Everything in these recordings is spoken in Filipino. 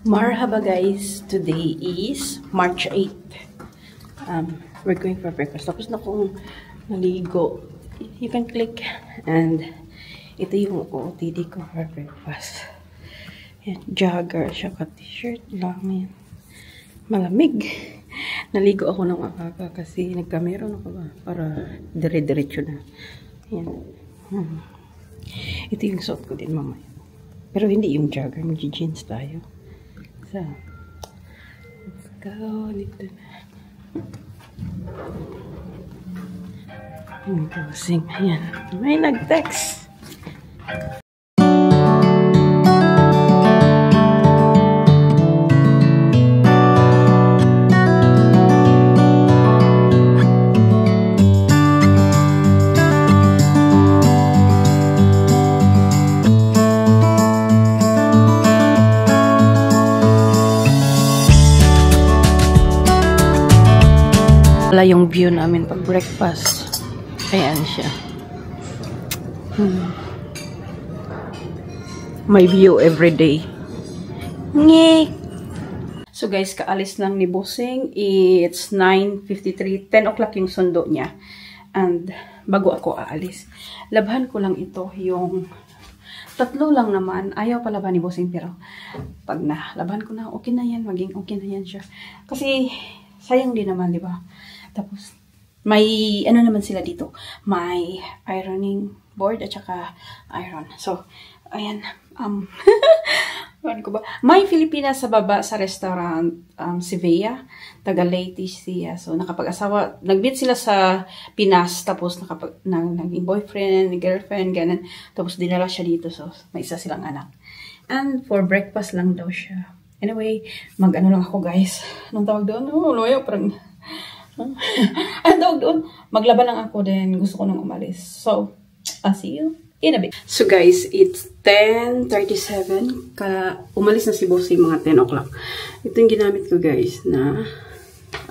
Marhaba guys, today is March 8. We're going for breakfast. Tapos na kong naligo. You can click and ito yung OOTD ko for breakfast. Yan, jogger, saka t-shirt lang yan. Malamig. Naligo ako ng aga kasi nagkameron ako ba para dire-diretso na. Yan. Ito yung suot ko din mamaya. Pero hindi yung jogger, mag-jeans tayo. So, let's go. Dito na. Yung closing. Ayan. May nag-text. Wala yung view namin pag breakfast. Ayan siya. May view every day. Nge! So guys, kaalis lang ni Bossing. It's 9:53. 10 o'clock yung sundo niya. And bago ako aalis, labhan ko lang ito yung tatlo lang naman. Ayaw pa laban ni Bossing pero pag nalaban ko na, okay na yan. Maging okay na yan siya. Kasi sayang din naman, di ba? Tapos, may, ano naman sila dito, may ironing board at saka iron. So, ayan, ko ba? May Filipinas sa baba sa restaurant, si Vea, taga Leyte siya. So, nakapag-asawa, nag-meet sila sa Pinas, tapos naging boyfriend, girlfriend, ganun. Tapos, dinala siya dito, so, may isa silang anak. And, for breakfast lang daw siya. Anyway, mag-ano lang ako, guys. Anong tawag doon? Oh, loyo, parang... Ang tawag doon, maglaban lang ako din. Gusto ko nang umalis. So, I'll see you in a bit. So guys, it's 10:37. Umalis na si Bossy mga 10 o'clock. Ito yung ginamit ko guys na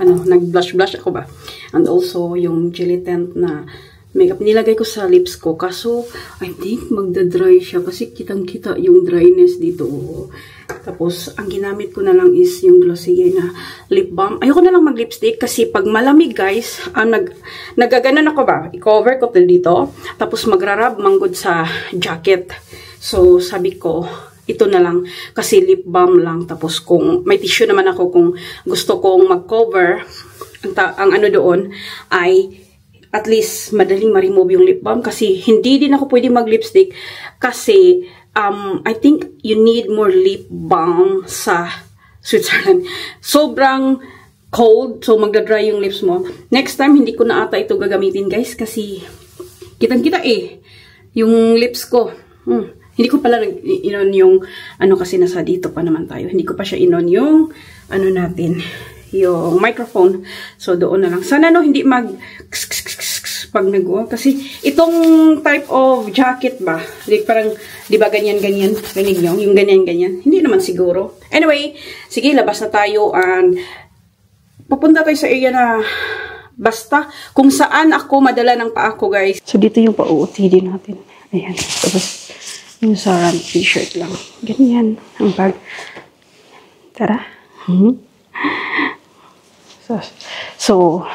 nag-blush ako ba. And also yung Gelatin na makeup nilagay ko sa lips ko. Kaso, I think magda-dry siya kasi kitang-kita yung dryness dito. Tapos, ang ginamit ko na lang is yung Glossier na lip balm. Ayoko na lang mag-lipstick kasi pag malamig guys, nagaganan ako ba? I-cover ko dito. Tapos, magrarab manggod sa jacket. So, sabi ko, ito na lang kasi lip balm lang. Tapos, kung may tissue naman ako kung gusto kong mag-cover, ang ano doon ay at least madaling ma-remove yung lip balm kasi hindi din ako pwede mag-lipstick kasi I think you need more lip balm sa Switzerland. Sobrang cold, so magda-dry yung lips mo. Next time, hindi ko na ata ito gagamitin, guys, kasi kitang-kita yung lips ko. Hindi ko pala inon yung, kasi nasa dito pa naman tayo. Hindi ko pa siya inon yung, yung microphone. So, doon na lang. Sana, hindi pag kasi itong type of jacket ba, like parang, di ba ganyan-ganyan, rinig nyo, yung ganyan-ganyan, hindi naman siguro. Anyway, sige, labas na tayo and papunta tayo sa area na basta kung saan ako madala ng paa ko, guys. So, dito yung pa-OOTD natin. Ayan. Tapos, yung sarang t-shirt lang. Ganyan, ang bag. Tara. So,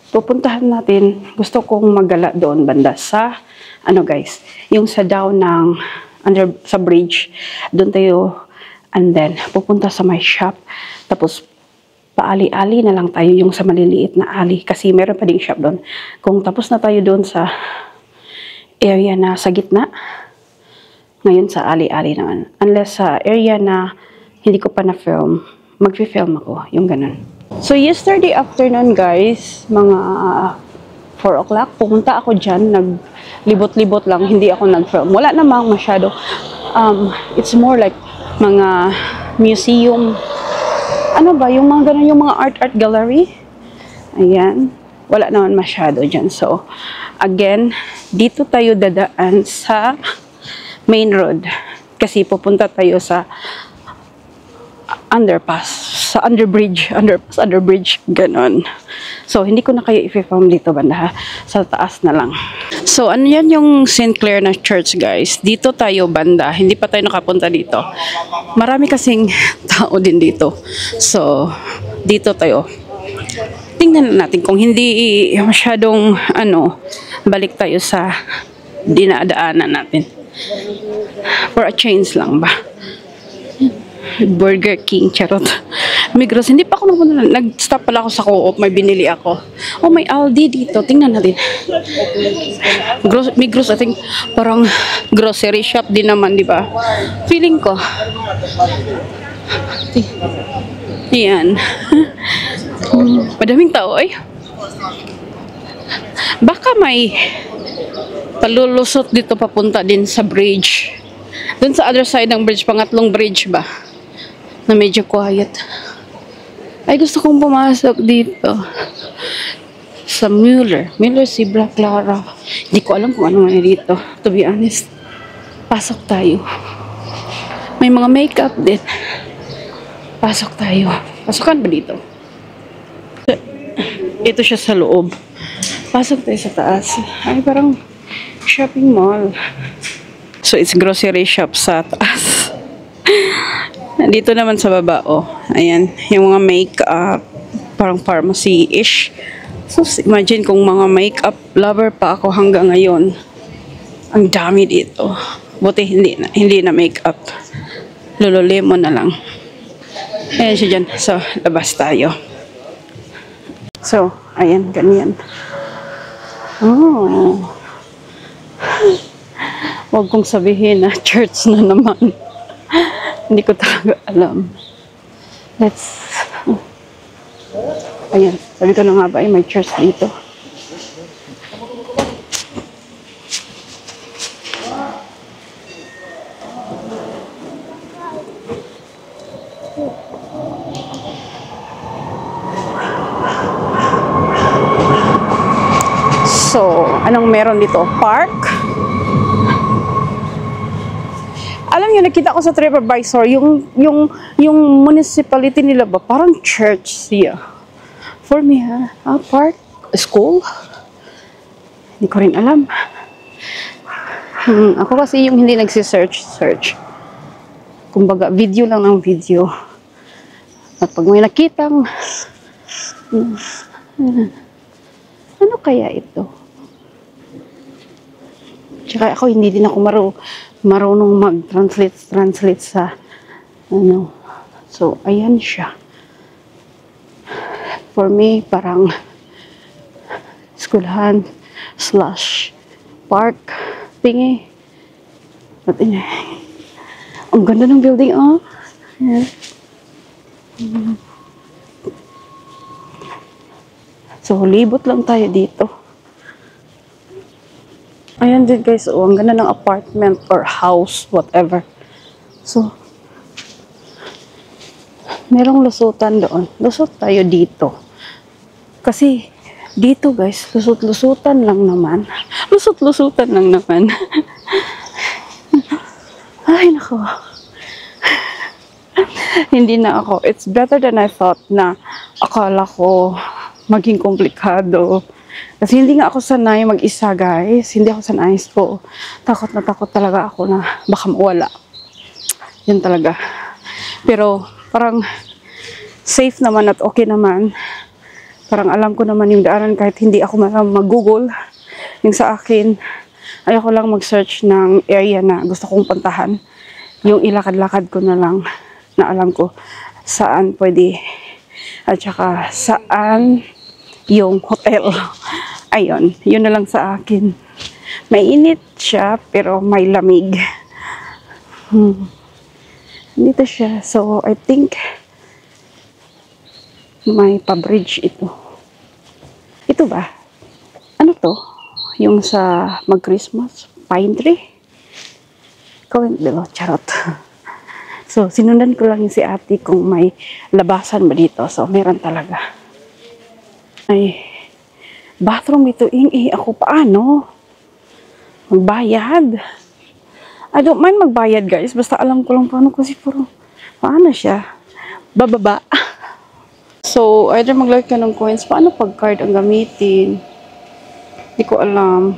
pupuntahan natin, gusto kong magala doon banda sa, guys, yung sa down ng, sa bridge, doon tayo, and then, pupunta sa my shop, tapos, paali-ali na lang tayo yung sa maliliit na ali, kasi meron pa ding shop doon. Kung tapos na tayo doon sa area na sa gitna, ngayon sa ali-ali naman. Unless sa area na hindi ko pa na-film, mag-film ako, yung ganun. So, yesterday afternoon, guys, mga 4 o'clock, pumunta ako dyan, naglibot-libot lang, hindi ako nag-film. Wala namang masyado. It's more like mga museum, yung mga ganun, yung mga art gallery. Ayan. Wala naman masyado dyan. So, again, dito tayo dadaan sa main road. Kasi pupunta tayo sa underpass, sa underbridge, ganon. So, hindi ko na kayo i-film dito banda, sa taas na lang. So, ano yan yung St. Clair na church, guys? Dito tayo banda. Hindi pa tayo nakapunta dito. Marami kasing tao din dito. So, dito tayo. Tingnan natin kung hindi masyadong, balik tayo sa dinadaanan natin. For a change lang ba? Burger King, charot. Migros, hindi pa ako nag-stop pala ako sa Co-op, may binili ako. Oh, may Aldi dito, tingnan natin. Migros, I think, parang grocery shop din naman, di ba? Feeling ko. Yan. Madaming tao, ay. Baka may palulusot dito papunta din sa bridge. Doon sa other side ng bridge, pangatlong bridge ba? Na medyo quiet. Ay, gusto kong pumasok dito. Sa Mueller si Black Clara. Hindi ko alam kung ano man dito. To be honest. Pasok tayo. May mga makeup din. Pasok tayo. Pasukan ba dito? Ito siya sa loob. Pasok tayo sa taas. Ay, parang shopping mall. So, it's grocery shop sa taas. Dito naman sa baba, oh. Ayan, yung mga makeup, parang pharmacy-ish. So, imagine kung mga makeup lover pa ako hanggang ngayon. Ang dami dito. Buti hindi na makeup. Lululemon na lang. Ayan siya dyan. So, labas tayo. So, ayan, ganyan. Oh. Huwag kong sabihin na church na naman. Hindi ko talaga alam. Ayan, sabi ko na nga ba, may church dito. So, anong meron dito? Park? Alam niyo, nakita ko sa TripAdvisor, yung municipality nila ba, parang church siya. For me, park, school, hindi ko rin alam. Ako kasi yung hindi nagsisearch. Kumbaga, video lang ng video. At pag may nakitang, ano kaya ito? Tsaka ako, hindi din ako marunong mag-translate sa So, ayan siya. For me, parang skulahan / park thingy. But ang ganda ng building, oh. Ayan. So, libot lang tayo dito. Ayan din guys, oh, ang ganda ng apartment or house, whatever. So, merong lusutan doon. Lusot tayo dito. Kasi, dito guys, lusot-lusutan lang naman. Lusot-lusutan lang naman. Ay, nako. Hindi na ako. It's better than I thought na akala ko maging komplikado. Kasi hindi nga ako sanay mag-isa, guys. Hindi ako sanay. So, takot na takot talaga ako na baka mawala. Yun talaga. Pero, parang safe naman at okay naman. Parang alam ko naman yung daanan kahit hindi ako mag-google. Yung sa akin, ayoko lang mag-search ng area na gusto kong puntahan. Yung ilakad-lakad ko na lang na alam ko saan pwede. At saka saan yung hotel. Ayun, yun na lang sa akin. May init siya, pero may lamig. Dito siya. So, I think may pa-bridge ito. Ito ba? Ano to? Yung sa mag-Christmas? Pine tree? Comment below. Charot. So, sinundan ko lang yung si ate kung may labasan ba dito. So, meron talaga. Ay, bathroom ito. Ako paano? Magbayad. I don't mind magbayad, guys. Basta alam ko lang paano kasi paano siya? Bababa. So, either mag-like ka ng coins. Paano pag card ang gamitin? Hindi ko alam.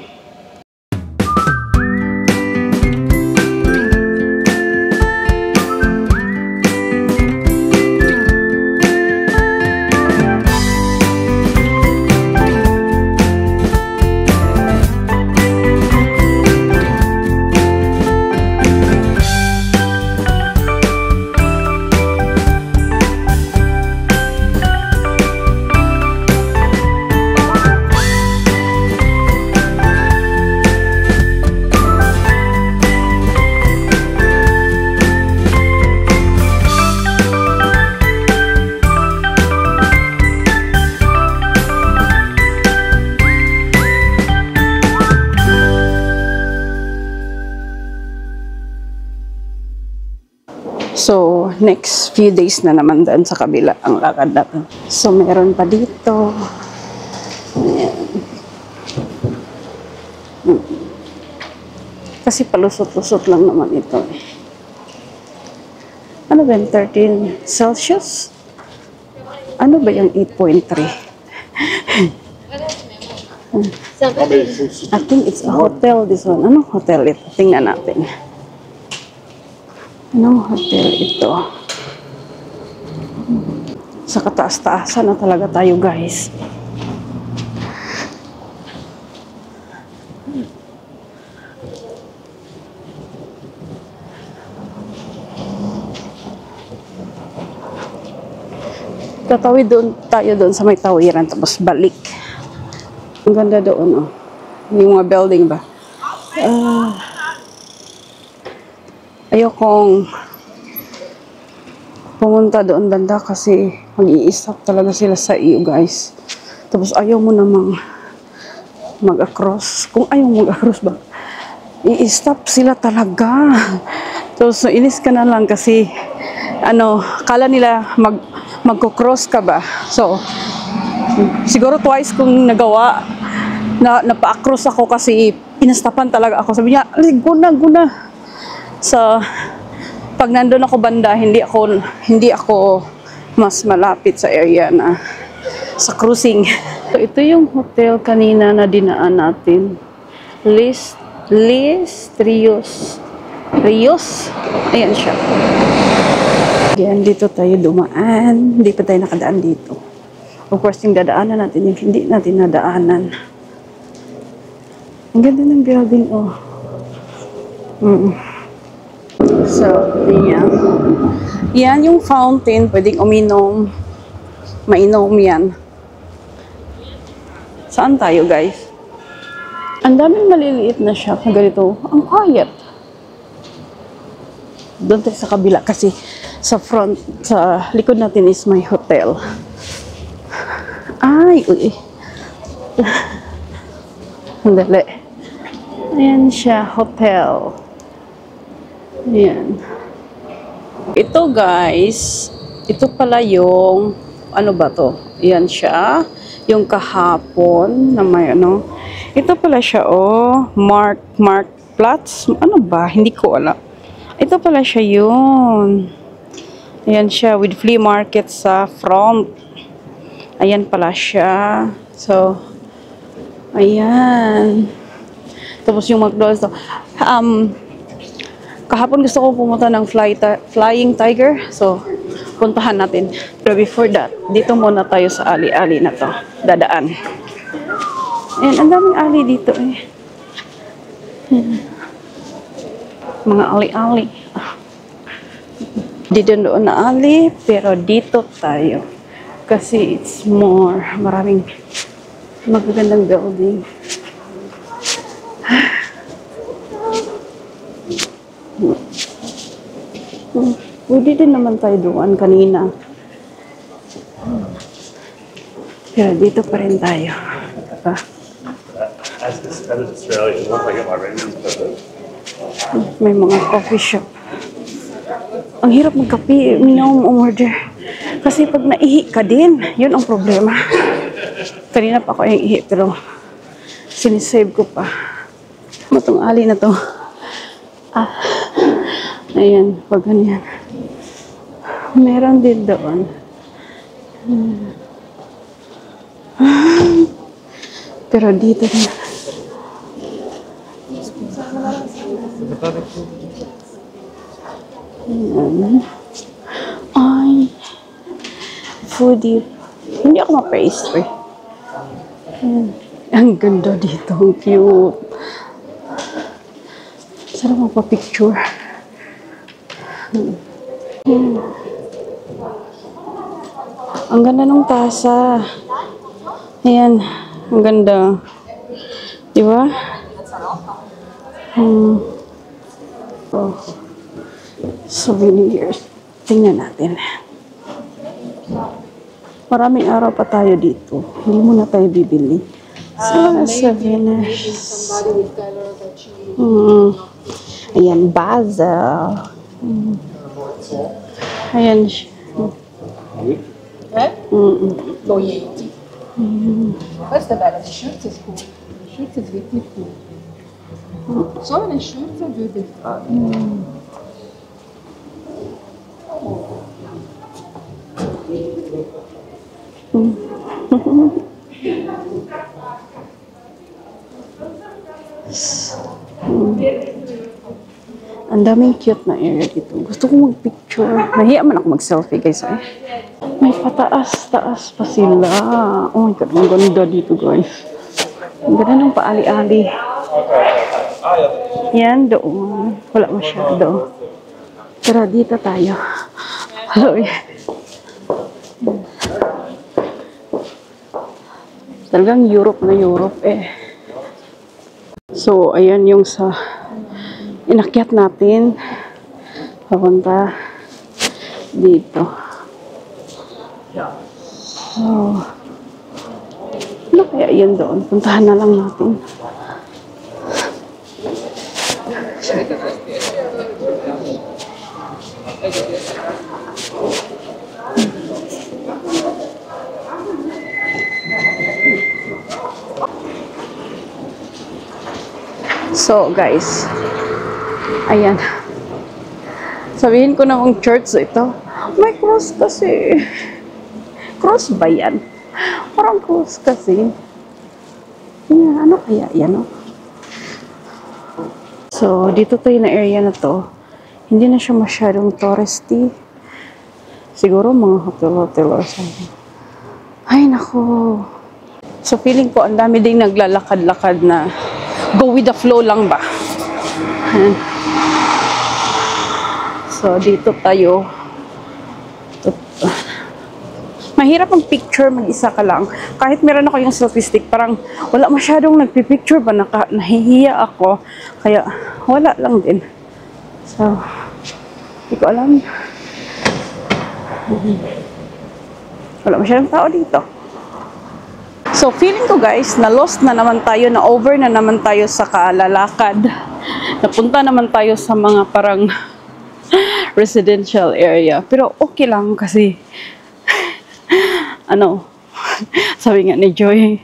So, next few days na naman daan sa kabila ang lakad natin. So, meron pa dito. Ayan. Kasi palusot-lusot lang naman ito. Ano ba yung 13 Celsius? Ano ba yung 8.3? I think it's a hotel, this one. Anong hotel ito? Tingnan natin. Anong hotel ito? Sa kataas-taasan na talaga tayo, guys. Tatawid doon tayo doon sa may tawiran, tapos balik. Ang ganda doon, oh. Yung mga building ba? Ayokong pumunta doon banda kasi mag-i-stop talaga sila sa iyo, guys. Tapos ayaw mo namang mag-across. Kung ayaw mag-across ba, i-stop sila talaga. Tapos inis ka na lang kasi kala nila magko-cross ka ba. So, siguro twice kung nagawa na napa-across ako kasi inastapan talaga ako. Sabi niya, guna. So, pag nandun ako banda, hindi ako mas malapit sa area na sa cruising. So, ito yung hotel kanina na dinaan natin. Rios. Ayan siya. Again, dito tayo dumaan. Hindi pa tayo nakadaan dito. Of course, yung dadaanan natin, yung hindi natin nadaanan. Ang ganda ng building, oh. So, yan. Yan yung fountain. Pwedeng uminom. Mainom yan. Saan tayo, guys? Ang daming maliliit na siya. Ganito. Ang quiet. Doon tayo sa kabila kasi sa front, sa likod natin is my hotel. Ay, uy. Sandali. Ayan siya, hotel. Ayan. Ito, guys, ito pala yung, ano ba to? Ayan siya. Yung kahapon na may Ito pala siya, oh. Marktplatz. Ano ba? Hindi ko alam. Ito pala siya yun. Ayan siya, with flea market sa front. Ayan pala siya. So, ayan. Tapos yung McDonald's to. Kahapon gusto ko pumunta ng Flying Tiger. So, puntahan natin. Pero before that, dito muna tayo sa ali-ali na to. Dadaan. Ayan, ang daming ali dito eh. Mga ali-ali. Dito doon na ali, pero dito tayo. Kasi it's more, maraming magagandang building. Pwede din naman tayo doon kanina. Pero dito pa rin tayo. Diba? As Australian, once I get my rental, May mga coffee shop. Ang hirap magkape, umorder. Kasi pag naihi ka din, yun ang problema. Kanina pa ako yung ihi, pero sinisave ko pa. Matong ali na to. Ayan, pag ganyan. Meron din doon. Pero dito na. Ayan. Ay. Foodie. Hindi ako ma-pastry. Ayan. Ang ganda dito. Ang cute. Sarap magpa-picture. Ang ganda ng tasa. Ayan. Ang ganda. Diba? Oh. Souvenirs. Tingnan natin. Maraming araw pa tayo dito. Hindi muna tayo bibili. Souvenirs. Ayan, basil. Ayan siya. Eh? Loyalty. What's the better? The shirt is cool. The shirt is really cool. So the shirts are beautiful. Ang daming cute na area dito. Gusto ko mag-picture. Nahiya man ako mag-selfie, guys. Eh. May pataas-taas pa sila. Oh my God, ang ganda dito, guys. Ang ganda ng paali-ali. Yan, doon. Wala masyado. Pero dito tayo. Hello, eh. Talagang Europe na Europe, eh. So, ayan yung sa inakyat natin papunta dito. So, ano kaya yun doon? Puntahan na lang natin. So, guys, ayan. Sabihin ko namang church ito. May cross kasi. Cross ba yan? Parang cross kasi. Yan, ano kaya yan, no? So, dito tayo na area na to. Hindi na siya masyadong touristy. Siguro mga hotel or something. Ay, nako. So, feeling ko ang dami ding naglalakad-lakad na go with the flow lang ba? Ayan. So, dito tayo. Mahirap ang picture, mag-isa ka lang. Kahit meron ako yung selfie stick, parang wala masyadong nagpipicture ba, nahihiya ako. Kaya, wala lang din. So, hindi ko alam. Wala masyadong tao dito. So, feeling ko guys, na lost na naman tayo, na over na naman tayo sa kalalakad. Napunta naman tayo sa mga parang residential area. Pero okay lang kasi ano, sabi nga ni Joy,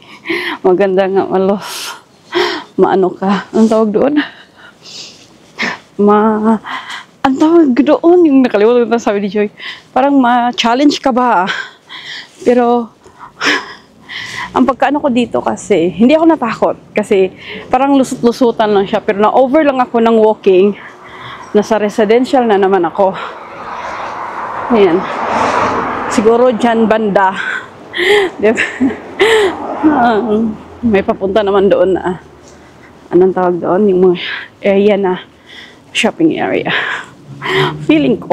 maganda nga malos. Maano ka? Ang tawag doon? Ang tawag doon, yung nakalimutan ko sabi ni Joy, parang ma-challenge ka ba? Pero, ang pagkaano ko dito kasi, hindi ako natakot. Kasi, parang lusot-lusutan lang siya. Pero na-over lang ako ng walking. Nasa residential na naman ako. Ayan. Siguro dyan banda. May papunta naman doon na, anong tawag doon? Yung mga area na, shopping area. Feeling ko.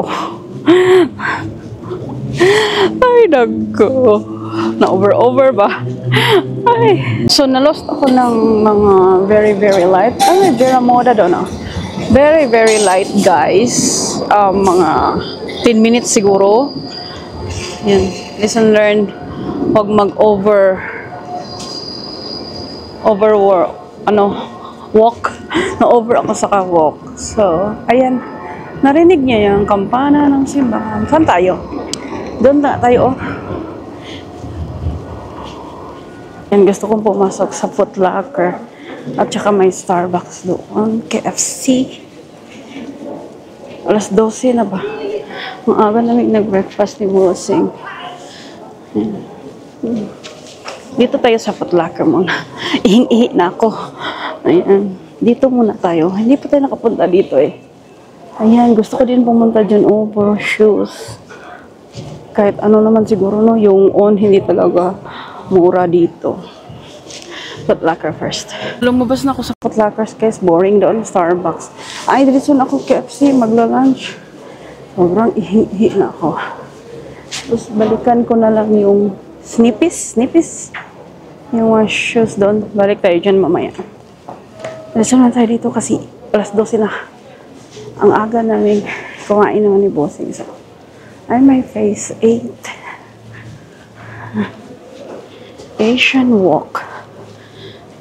Ay, nagko. Na-over ba? Ay. So, na-lost ako ng mga very light. Ay, Vera Moda doon, no? Very light, guys. Mga 10 minutes siguro. Yan. Listen, learn. Huwag mag-over walk. Na-over ako sa ka-walk. So, ayan. Narinig niya yung kampana ng simbahan. Saan tayo? Doon na tayo, oh. Yan, gusto kong pumasok sa Foot Locker. At saka may Starbucks doon. KFC. Alas 12 na ba? Ang aga namin nag-breakfast ni Bossing. Dito tayo sa Foot Locker muna. Ihing-ihi na ako. Ayan. Dito muna tayo. Hindi pa tayo nakapunta dito eh. Ayan. Gusto ko din pumunta dyan. Oh, for shoes. Kahit ano naman siguro, no? Yung on, hindi talaga mura dito. Foot Locker first. Lumabas na ako sa Foot Locker, guys. Boring doon. Starbucks. Ay, dito na ako KFC. Magla-lunch. Sobrang ihi na ako. Tapos, balikan ko na lang yung Snippis. Yung mga shoes doon. Balik tayo dyan mamaya. Dito na tayo dito kasi alas 12 na. Ang aga namin kumain naman ni Bossing. So, ay, my face 8. Asian walk.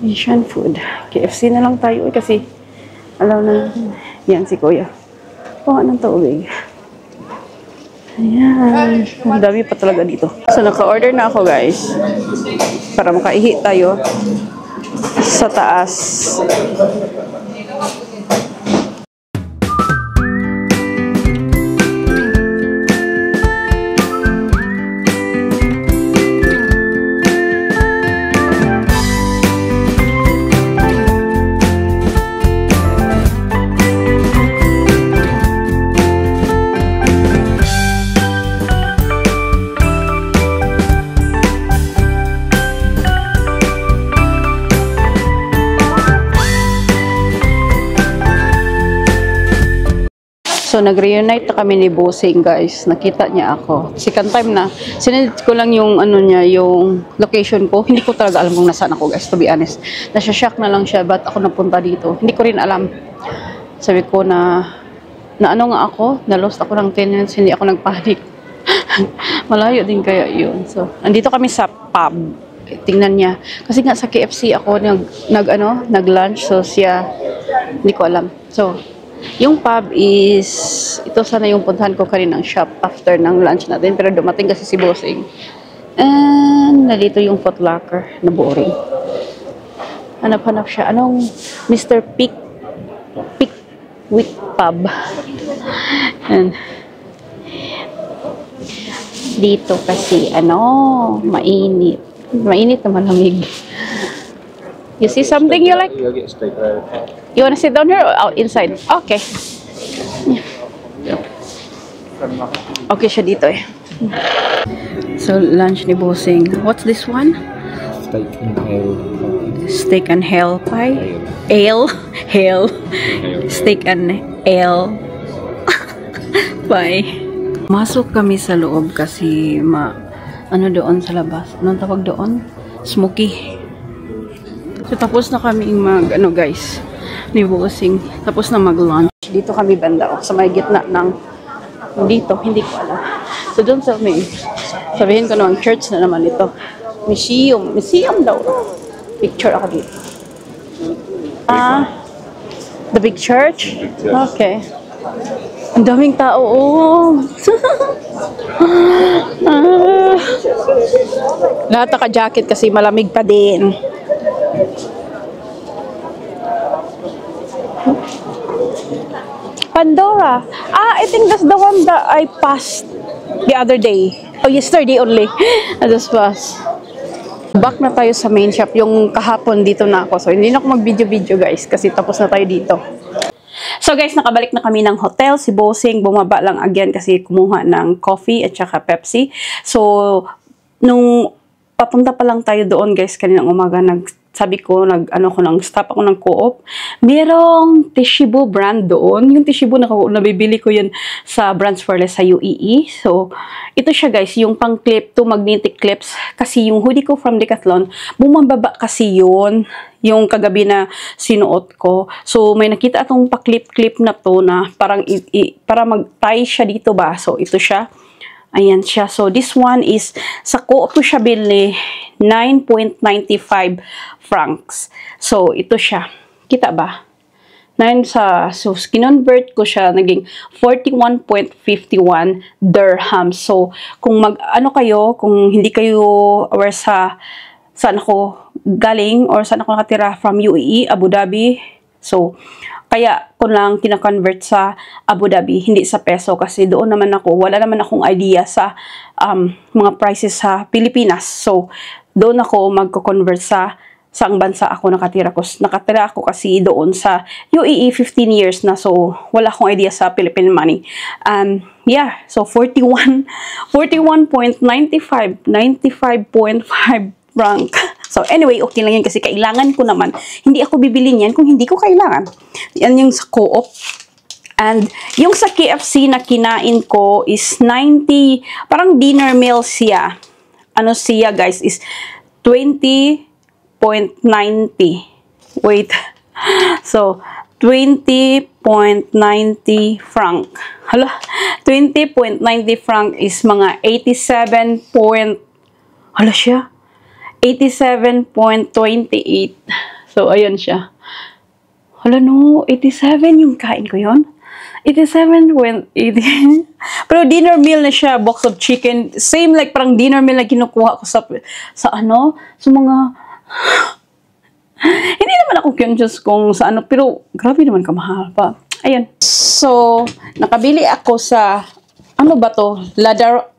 Asian food. KFC na lang tayo kasi alam na yan si Kuya. Kuha ng tubig. Ayan. Ang dami pa talaga dito. So, naka-order na ako, guys. Para makaihi tayo sa taas. So, nag-reunite na kami ni Bossing, guys. Nakita niya ako. Second time na. Sinend ko lang yung, ano niya, yung location ko. Hindi ko talaga alam kung nasaan ako, guys, to be honest. Nasya-shock na lang siya, ba't ako napunta dito? Hindi ko rin alam. Sabi ko na ano nga ako, na-lost ako ng 10 minutes, hindi ako nagpanik. Malayo din kaya yun. So, andito kami sa pub. Tingnan niya. Kasi nga sa KFC ako nag-lunch. So, siya, hindi ko alam. So, yung pub is, ito sana yung puntahan ko kaninang shop after ng lunch natin. Pero dumating kasi si Bossing. And, nalito yung Foot Locker na boring. Hanap-hanap siya. Anong Mr. Pickwick Pub. And, dito kasi, mainit. Mainit na malamig. You see something you like? You'll get steak right. You wanna sit down here or out inside? Okay. Okay siya dito eh. So, lunch ni Bossing. What's this one? Steak and ale. Steak and hell pie? Ale? Hell. Steak and ale pie. Masok kami sa loob kasi ano doon sa labas? Anong tawag doon? Smoky. So, tapos na kami guys, ni Bossing. Tapos na mag-lunch. Dito kami banda, sa may gitna ng, dito, hindi ko alam. So, doon sa may, sabihin ko naman, church na naman ito. Museum daw. Picture ako dito. The big church? Okay. Ang daming tao, lahat naka-jacket kasi malamig pa din. Pandora. I think that's the one that I passed the other day. Oh, yesterday only. I just passed. Back na tayo sa main shop. Yung kahapon dito na ako. So, hindi na ako mag-video-video, guys. Kasi tapos na tayo dito. So, guys, nakabalik na kami ng hotel. Si Bossing bumaba lang again kasi kumuha ng coffee at saka Pepsi. So, nung papunta pa lang tayo doon, guys, kaninang umaga, sabi ko, stop ako ng Co-op. Merong Teshibo brand doon. Yung Teshibo, nabibili ko yun sa Brands for Less sa UEE. So, ito siya guys, yung pang clip to magnetic clips. Kasi yung hoodie ko from Decathlon, bumababa kasi yun. Yung kagabi na sinuot ko. So, may nakita atong pa-clip-clip na to na parang para mag-tie siya dito ba. So, ito siya. Ayan siya. So, this one is, sa Co-op ko siya bili, 9.95 francs. So, ito siya. Kita ba? So, kinonvert ko siya, naging 41.51 dirham. So, kung kung hindi kayo aware saan ako galing or saan ako nakatira from UAE, Abu Dhabi. So, kaya ko lang kina-convert sa Abu Dhabi, hindi sa peso kasi doon naman wala naman akong idea sa mga prices sa Pilipinas. So, doon ako magko-convert sa saang bansa ako nakatira ko. Nakatira ako kasi doon sa UAE 15 years na. So, wala akong idea sa Philippine money. Yeah, so 41.95, 95.5 franc. So, anyway, okay lang yun kasi kailangan ko naman. Hindi ako bibili niyan kung hindi ko kailangan. Yan yung sa Co-op. And yung sa KFC na kinain ko is 90, parang dinner meal siya. Ano siya, guys, is 20.90. Wait. So, 20.90 franc. Hala, 20.90 franc is mga 87 point, hala siya, 87.28. So, ayan siya. Hala no, 87 yung kain ko yon. 87.80. Pero dinner meal na siya, box of chicken. Same like parang dinner meal na kinukuha ko sa ano, sa mga hindi naman ako conscious kung sa ano, pero grabe naman kamahal pa. Ayun. So, nakabili ako sa ano ba to? Laderack.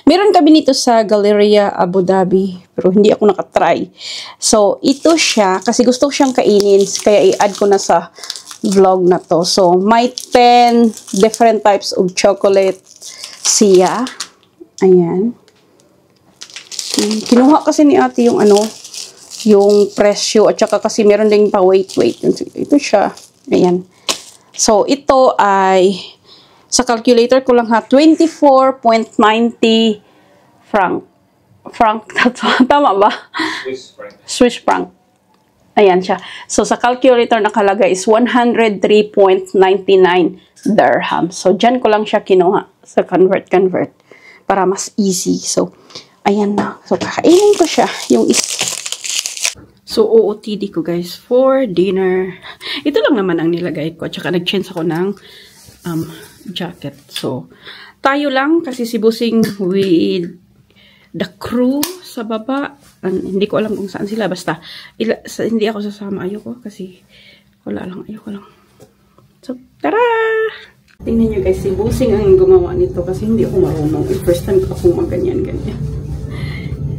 Meron kami nito sa Galleria Abu Dhabi, pero hindi ako nakatry. So, ito siya, kasi gusto ko siyang kainin, kaya i-add ko na sa vlog na to. So, may 10 different types of chocolate siya. Ayan. Kinuha kasi ni ate yung ano, yung presyo, at saka kasi meron ding pa wait. Ito siya. Ayan. So, ito ay, sa calculator ko lang ha, 24.90 franc. Tama ba? Swiss franc. Ayan siya. So, sa calculator nakalagay is 103.99 dirham. So, dyan ko lang siya kinuha sa convert. Para mas easy. So, ayan na. So, kakainin ko siya. So, OOTD ko guys for dinner. Ito lang naman ang nilagay ko. Tsaka nag-change ako ng jacket. So, tayo lang kasi si Busing with the crew sa baba. Hindi ko alam kung saan sila. Basta, hindi ako sasama. Ayoko kasi ayoko lang. So, tara! Tingnan nyo guys, si Busing ang gumawa nito kasi hindi ako marunong. First time ko akong ganyan-ganyan.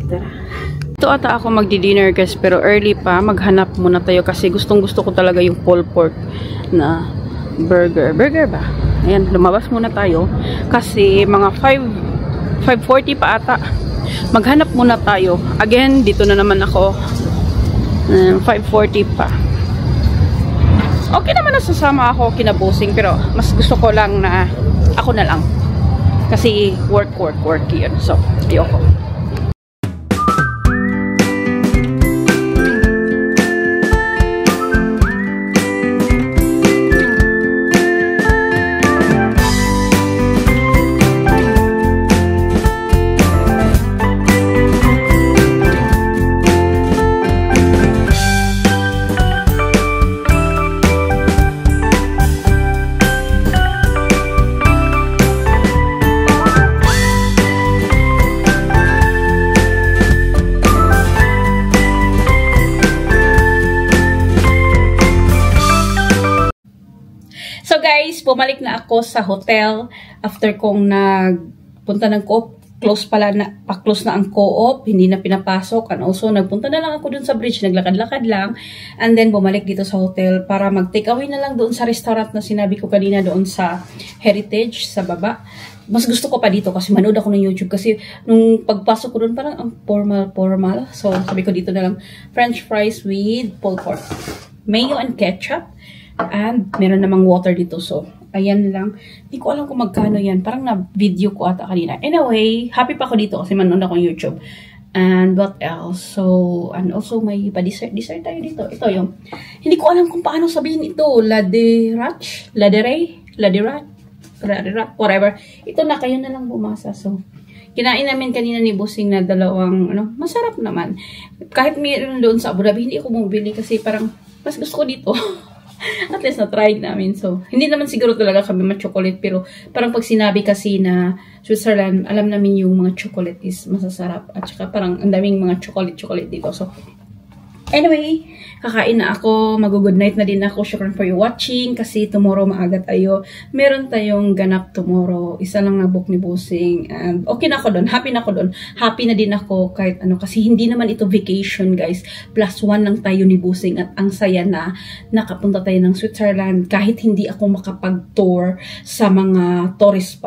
Tara! Ito ata ako magdi-dinner guys, pero early pa, maghanap muna tayo kasi gustong-gusto ko talaga yung pulled pork na burger. Burger ba? Ayan, lumabas muna tayo kasi mga 5:40 pa ata. Maghanap muna tayo. Again, dito na naman ako. 5:40 pa. Okay naman na sasama ako kinabusing, pero mas gusto ko lang na ako na lang. Kasi work yun. So, ayoko. So guys, bumalik na ako sa hotel after kong nagpunta ng co-op. Close na ang co-op, hindi na pinapasok. And also, nagpunta na lang ako dun sa bridge, naglakad-lakad lang. And then, bumalik dito sa hotel para mag-take away na lang doon sa restaurant na sinabi ko kanina doon sa Heritage, sa baba. Mas gusto ko pa dito kasi manood ako ng YouTube. Kasi nung pagpasok ko doon, parang ang formal. So, sabi ko dito na lang, French fries with pulled pork. Mayo and ketchup. And meron namang water dito. So, ayan lang. Hindi ko alam kung magkano yan. Parang na-video ko ata kanina. Anyway, happy pa ako dito kasi manood ako ng YouTube. And what else? So, and also may pa-dessert tayo dito. Ito yung, hindi ko alam kung paano sabihin ito. Laderack, whatever. Ito na, kayo na lang bumasa. So, kinain namin kanina ni Busing na dalawang, masarap naman. Kahit mayroon doon sa Abu Dhabi, hindi ako bumili kasi parang, mas gusto ko dito. At least na-try namin. So, hindi naman siguro talaga kami ma-chocolate. Pero, parang pag sinabi kasi na Switzerland, alam namin yung mga chocolate is masasarap. At saka parang ang daming mga chocolate dito. So, anyway, kakain na ako. Mag-good night na din ako. Shukran for your watching. Kasi tomorrow maaga tayo. Meron tayong ganap tomorrow. Isa lang na-book ni Busing. And okay na ako doon. Happy na ako doon. Happy na din ako kahit ano. Kasi hindi naman ito vacation guys. +1 lang tayo ni Busing. At ang saya na nakapunta tayo ng Switzerland. Kahit hindi ako makapag-tour sa mga tourist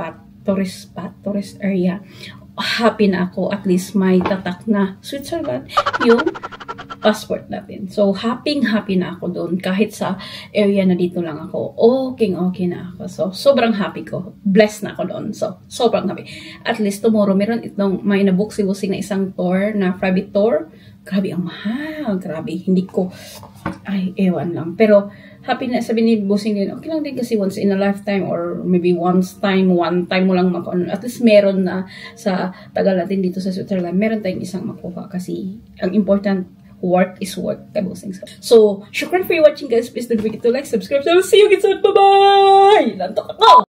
area. Happy na ako. At least may tatak na Switzerland. Yung passport natin. So, happy na ako doon. Kahit sa area na dito lang ako. Okay na ako. So, sobrang happy ko. Blessed na ako doon. So, sobrang happy. At least tomorrow, meron itong may nabook si Busing na isang tour, na private tour. Grabe, ang mahal. Grabe. Hindi ko, ewan lang. Pero, happy na sabi ni Busing din, okay lang din kasi once in a lifetime or maybe one time mo lang makuha. At least meron na sa tagal natin dito sa Switzerland, meron tayong isang makuha kasi ang important, work is work. So, shukran for watching guys. Please don't forget to like, subscribe. So, see you again soon. Bye-bye! Lantok ako!